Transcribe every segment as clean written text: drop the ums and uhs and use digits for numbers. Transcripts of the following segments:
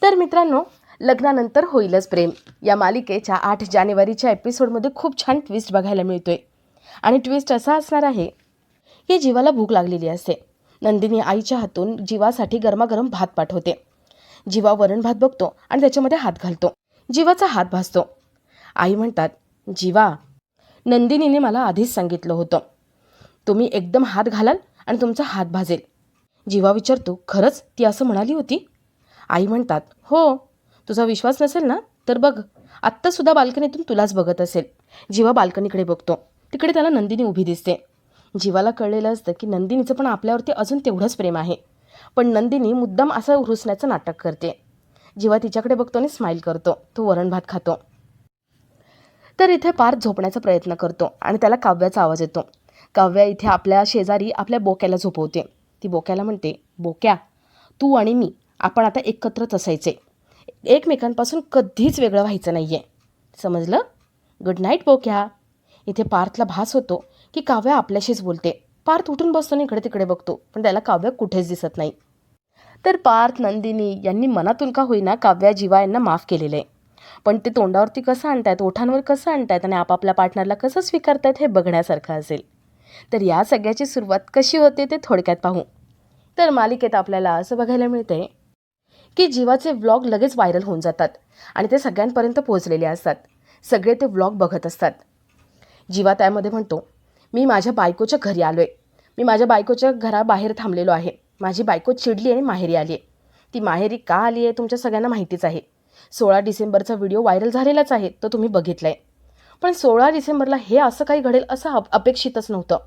तर मित्रांनो, लग्नानंतर होईलच प्रेम या मालिकेच्या 8 जानेवारीच्या एपिसोडमध्ये खूप छान ट्विस्ट बघायला मिळतोय. आणि ट्विस्ट असा असणार आहे की जीवाला भूक लागलेली असते. नंदिनी आईच्या हातून जीवासाठी गरमागरम भात पाठवते. जीवा वरण भात बघतो आणि त्याच्यामध्ये हात घालतो. जीवाचा हात भाजतो. आई म्हणतात, जीवा, नंदिनीने मला आधीच सांगितलं होतं, तुम्ही एकदम हात घालाल आणि तुमचा हात भाजेल. जीवा विचारतो, खरंच ती असं म्हणाली होती? आई म्हणतात, हो, तुझा विश्वास नसेल ना तर बघ, आत्तासुद्धा बाल्कनीतून तुलाच बघत असेल. जीवा बाल्कनीकडे बघतो. तिकडे त्याला नंदिनी उभी दिसते. जीवाला कळलेलं असतं की नंदिनीचं पण आपल्यावरती अजून तेवढंच प्रेम आहे, पण नंदिनी मुद्दाम असं रुसण्याचं नाटक करते. जीवा तिच्याकडे बघतो आणि स्माईल करतो. तो वरण भात खातो. तर इथे पार्थ झोपण्याचा प्रयत्न करतो आणि त्याला काव्याचा आवाज येतो. काव्या इथे आपल्या शेजारी आपल्या बोक्याला झोपवते. ती बोक्याला म्हणते, बोक्या, तू आणि मी आपण आता एकत्रच असायचे, एकमेकांपासून कधीच वेगळं व्हायचं नाही आहे, समजलं? गुड नाईट बोक्या. इथे पार्थला भास होतो की काव्या आपल्याशीच बोलते. पार्थ उठून बसतो आणि इकडे तिकडे बघतो, पण त्याला काव्या कुठेच दिसत नाही. तर पार्थ, नंदिनी यांनी मनातून का होईना काव्या, जीवा यांना माफ केलेलं आहे, पण ते तोंडावरती कसं आणतायत, ओठांवर कसं आणतायत आणि आपापल्या पार्टनरला कसं स्वीकारतायत हे बघण्यासारखं असेल. तर या सगळ्याची सुरुवात कशी होते ते थोडक्यात पाहू. तर मालिकेत आपल्याला असं बघायला मिळते की जीवाचे व्लॉग लगेच व्हायरल होऊन जातात आणि ते सगळ्यांपर्यंत पोहोचलेले असतात. सगळे ते व्लॉग बघत असतात. जीवा त्यामध्ये म्हणतो, मी माझ्या बायकोच्या घरी आलो आहे, मी माझ्या बायकोच्या घराबाहेर थांबलेलो आहे. माझी बायको चिडली आणि माहेरी आली आहे. ती माहेरी का आली आहे तुमच्या सगळ्यांना माहितीच आहे. 16 डिसेंबरचा व्हिडिओ व्हायरल झालेलाच आहे, तो तुम्ही बघितला आहे. पण 16 डिसेंबरला हे असं काही घडेल असं अपेक्षितच नव्हतं.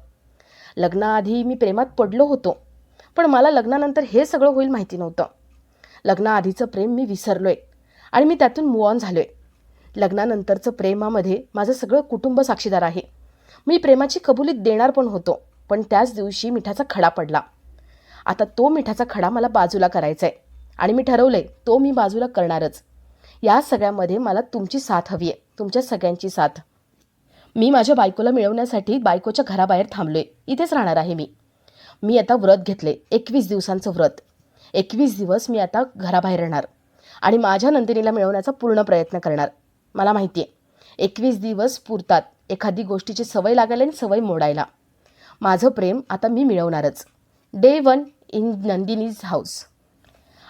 लग्नाआधी मी प्रेमात पडलो होतो, पण मला लग्नानंतर हे सगळं होईल माहिती नव्हतं. लग्नाआधीचं प्रेम मी विसरलो आहे आणि मी त्यातून मूव ऑन झालो आहे. लग्नानंतरचं प्रेमामध्ये माझं सगळं कुटुंब साक्षीदार आहे. मी प्रेमाची कबुली देणार पण होतो, पण त्याच दिवशी मिठाचा खडा पडला. आता तो मिठाचा खडा मला बाजूला करायचा आहे आणि मी ठरवलं आहे तो मी बाजूला करणारच. या सगळ्यामध्ये मला तुमची साथ हवी आहे, तुमच्या सगळ्यांची साथ. मी माझ्या बायकोला मिळवण्यासाठी बायकोच्या घराबाहेर थांबलो आहे, इथेच राहणार आहे मी. मी आता व्रत घेतले, 21 दिवसांचं व्रत. 21 दिवस मी आता घराबाहेर राहणार आणि माझ्या नंदिनीला मिळवण्याचा पूर्ण प्रयत्न करणार. मला माहिती आहे 21 दिवस पुरतात एखादी गोष्टीची सवय लागायला आणि सवय मोडायला. माझं प्रेम आता मी मिळवणारच. Day 1 in Nandini's house.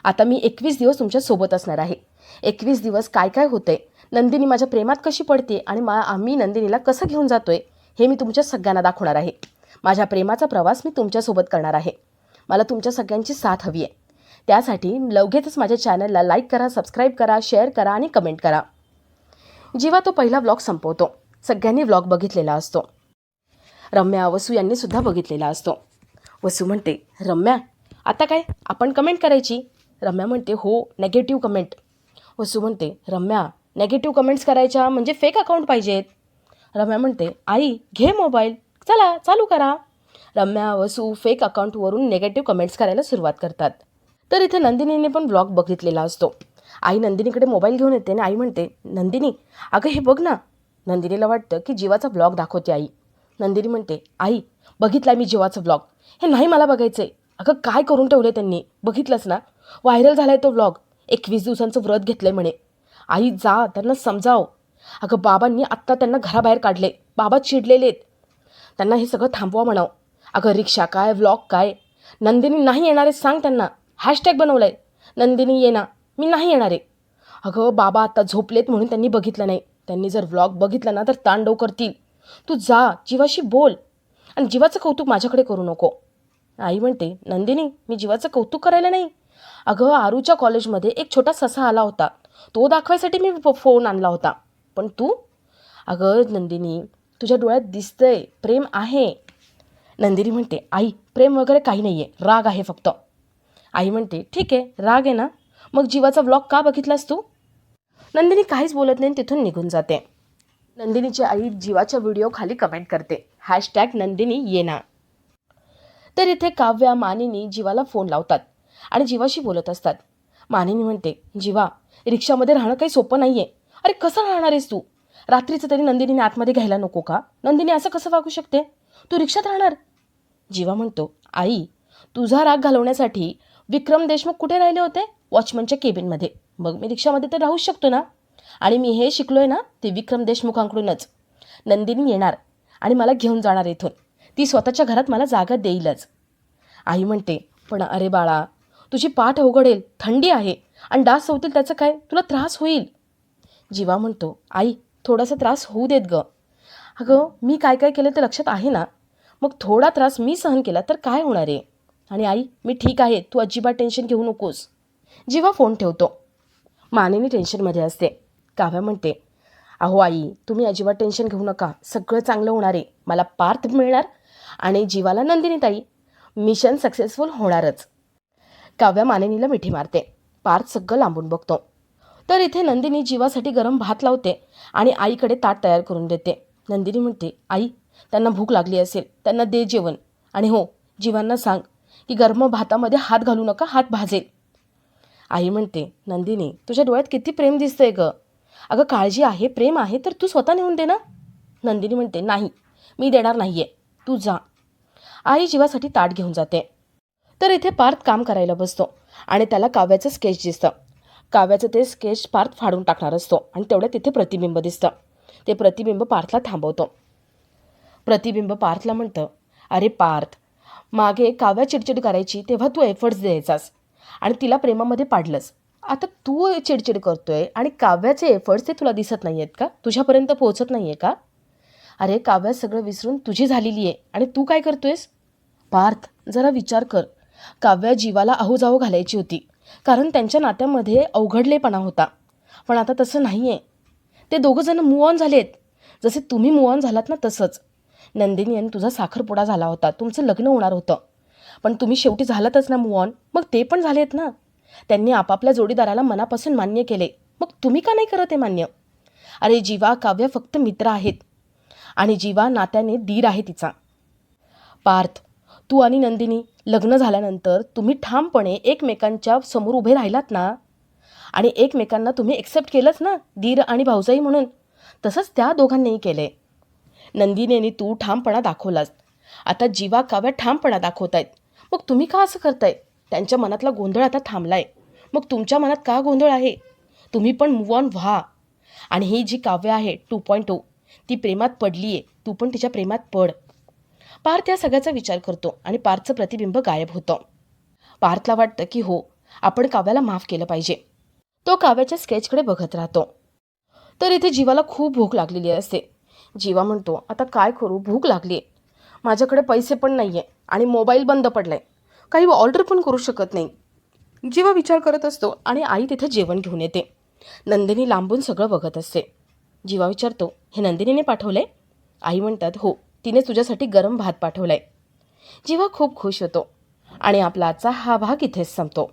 आता मी 21 दिवस तुमच्यासोबत असणार आहे. 21 दिवस काय काय होतंय, नंदिनी माझ्या प्रेमात कशी पडते आणि आम्ही नंदिनीला कसं घेऊन जातोय हे मी तुमच्या सगळ्यांना दाखवणार आहे. माझ्या प्रेमाचा प्रवास मी तुमच्यासोबत करणार आहे. मला तुमच्या सगळ्यांची साथ हवी आहे. त्यासाठी लगेचच माझ्या चॅनलला लाईक करा, सबस्क्राईब करा, शेअर करा आणि कमेंट करा. जीवा तो पहिला व्लॉग संपवतो. सगळ्यांनी व्लॉग बघितलेला असतो. रम्या, वसू यांनी सुद्धा बघितलेला असतो. वसू म्हणते, रम्या, आता काय आपण कमेंट करायची? रम्या म्हणते, हो, नेगेटिव्ह कमेंट. वसू म्हणते, रम्या, नेगेटिव्ह कमेंट्स करायच्या म्हणजे फेक अकाउंट पाहिजेत. रम्या म्हणते, आई घे मोबाईल, चला चालू करा. रम्या, वसू फेक अकाउंटवरून नेगेटिव्ह कमेंट्स करायला सुरुवात करतात. तर इथे नंदिनीने पण व्लॉग बघितलेला असतो. आई नंदिनीकडे मोबाईल घेऊन येते आणि आई म्हणते, नंदिनी, अगं हे बघ ना. नंदिनीला वाटतं की जीवाचा व्लॉग दाखवते आई. नंदिनी म्हणते, आई बघितलाय मी जीवाचा व्लॉग, हे नाही मला बघायचं आहे. अगं काय करून ठेवले त्यांनी, बघितलंस ना, व्हायरल झाला आहे तो व्लॉग. 21 दिवसांचं व्रत घेतलं आहे म्हणे. आई जा, त्यांना समजाव. अगं बाबांनी आत्ता त्यांना घराबाहेर काढले, बाबा चिडलेले आहेत, त्यांना हे सगळं थांबवा म्हणावं. अगं रिक्षा काय, व्लॉग काय, नंदिनी नाही येणार आहे सांग त्यांना. हॅशटॅग बनवलं आहे, नंदिनी ये ना, मी नाही येणार आहे. अगं बाबा आता झोपलेत म्हणून त्यांनी बघितलं नाही. त्यांनी जर व्लॉग बघितला ना तर तांडव करतील. तू जा, जीवाशी बोल आणि जीवाचं कौतुक माझ्याकडे करू नको. आई म्हणते, नंदिनी, मी जीवाचं कौतुक करायला नाही. अगं आरूच्या कॉलेजमध्ये एक छोटा ससा आला होता, तो दाखवायसाठी मी फोन आणला होता. पण तू, अगं नंदिनी, तुझ्या डोळ्यात दिसतंय प्रेम आहे. नंदिनी म्हणते, आई प्रेम वगैरे काही नाही आहे, राग आहे फक्त. आई म्हणते, ठीक आहे, राग आहे ना, मग जीवाचा व्लॉग का बघितलास तू? नंदिनी काहीच बोलत नाही, तिथून निघून जाते. नंदिनीची आई जीवाच्या व्हिडिओ खाली कमेंट करते, हॅशटॅग नंदिनी ये ना. तर इथे काव्या, मानिनी जीवाला फोन लावतात आणि जीवाशी बोलत असतात. मानिनी म्हणते, जीवा, रिक्षामध्ये राहणं काही सोपं नाही आहे. अरे कसं राहणार आहेस तू? रात्रीचं तरी नंदिनीने आतमध्ये घ्यायला नको का? नंदिनी असं कसं वागू शकते? तू रिक्षात राहणार? जीवा म्हणतो, आई तुझा राग घालवण्यासाठी विक्रम देशमुख कुठे राहिले होते? वॉचमनच्या केबिनमध्ये. मग मी रिक्षामध्ये तर राहूच शकतो ना. आणि मी हे शिकलो आहे ना ते विक्रम देशमुखांकडूनच. नंदिनी येणार आणि मला घेऊन जाणार इथून. ती स्वतःच्या घरात मला जागा देईलच. आई म्हणते, पण अरे बाळा, तुझी पाठ अवघडेल, थंडी आहे आणि डास होतील त्याचं काय, तुला त्रास होईल. जीवा म्हणतो, आई थोडासा त्रास होऊ देत गं. अगं मी काय काय केलं ते लक्षात आहे ना. मग थोडा त्रास मी सहन केला तर काय होणार आहे. आणि आई मी ठीक आहे, तू अजिबात टेन्शन घेऊ नकोस. जीवा फोन ठेवतो. मानिनी टेन्शनमध्ये असते. काव्या म्हणते, अहो आई तुम्ही अजिबात टेन्शन घेऊ नका, सगळं चांगलं होणार आहे. मला पार्थ मिळणार आणि जीवाला नंदिनी ताई. मिशन सक्सेसफुल होणारच. काव्या मानिनीला मिठी मारते. पार्थ सगळं लांबून बघतो. तर इथे नंदिनी जीवासाठी गरम भात लावते आणि आईकडे ताट तयार करून देते. नंदिनी म्हणते, आई त्यांना भूक लागली असेल, त्यांना दे जेवण. आणि हो, जीवांना सांग की गरम भातामध्ये हात घालू नका, हात भाजेल. आई म्हणते, नंदिनी तुझ्या डोळ्यात किती प्रेम दिसतंय गं. अगं काळजी आहे, प्रेम आहे तर तू स्वतः नेऊन दे ना. नंदिनी म्हणते, नाही मी देणार नाही आहे, तू जा. आई जीवासाठी ताट घेऊन जाते. तर इथे पार्थ काम करायला बसतो आणि त्याला काव्याचं स्केच दिसतं. काव्याचं ते स्केच पार्थ फाडून टाकणार असतो आणि तेवढ्यात तिथे प्रतिबिंब दिसतं. ते प्रतिबिंब पार्थला थांबवतो. प्रतिबिंब पार्थला म्हणतं, अरे पार्थ, मागे काव्या चिडचिड करायची तेव्हा तू एफर्ट्स द्यायचास आणि तिला प्रेमामध्ये पाडलंस. आता तू चिडचिड करतोय आणि काव्याचे एफर्ट्स ते तुला दिसत नाही आहेत का, तुझ्यापर्यंत पोहोचत नाही आहे का. अरे काव्या सगळं विसरून तुझी झालेली आहे आणि तू काय करतोयस. पार्थ जरा विचार कर. काव्या जीवाला अहोजावो घालायची होती कारण त्यांच्या नात्यामध्ये अवघडलेपणा होता. पण आता तसं नाही आहे. ते दोघंजणं मूव ऑन झालेत. जसे तुम्ही मूव ऑन झालात ना तसंच. नंदिनी आणि तुझा साखरपुडा झाला होता, तुमचं लग्न होणार होतं. पण तुम्ही शेवटी झालातच ना मूव ऑन. मग ते पण झालेत ना. त्यांनी आपापल्या जोडीदाराला मनापासून मान्य केले. मग तुम्ही का नाही करत आहे मान्य. अरे जीवा काव्य फक्त मित्र आहेत आणि जीवा नात्याने दीर आहे तिचा. पार्थ तू आणि नंदिनी लग्न झाल्यानंतर तुम्ही ठामपणे एकमेकांच्या समोर उभे राहिलात ना आणि एकमेकांना तुम्ही एक्सेप्ट केलंच ना दीर आणि भाऊजाई म्हणून. तसंच त्या दोघांनीही केले. नंदिनीने तू ठामपणा दाखवलास. आता जीवा काव्या ठामपणा दाखवतायत. मग तुम्ही का असं करताय. त्यांच्या मनातला गोंधळ आता थांबलाय. मग तुमच्या मनात का गोंधळ आहे. तुम्ही पण मूव ऑन व्हा. आणि ही जी काव्य आहे 2.0 ती प्रेमात पडली आहे. तू पण तिच्या प्रेमात पड. पार्थ या सगळ्याचा विचार करतो आणि पार्थचं प्रतिबिंब गायब होतं. पार्थला वाटतं की हो, आपण काव्याला माफ केलं पाहिजे. तो काव्याच्या स्केचकडे बघत राहतो. तर इथे जीवाला खूप भूक लागलेली असते. जीवा म्हणतो, आता काय करू, भूक लागली आहे. माझ्याकडे पैसे पण नाही आहे आणि मोबाईल बंद पडला आहे. काही ऑर्डर पण करू शकत नाही. जीवा विचार करत असतो आणि आई तिथे जेवण घेऊन येते. नंदिनी लांबून सगळं बघत असते. जीवा विचारतो, हे नंदिनीने पाठवलंय. आई म्हणतात, हो, तिने तुझ्यासाठी गरम भात पाठवलाय. जीवा खूप खुश होतो आणि आपला आजचा हा भाग इथेच संपतो.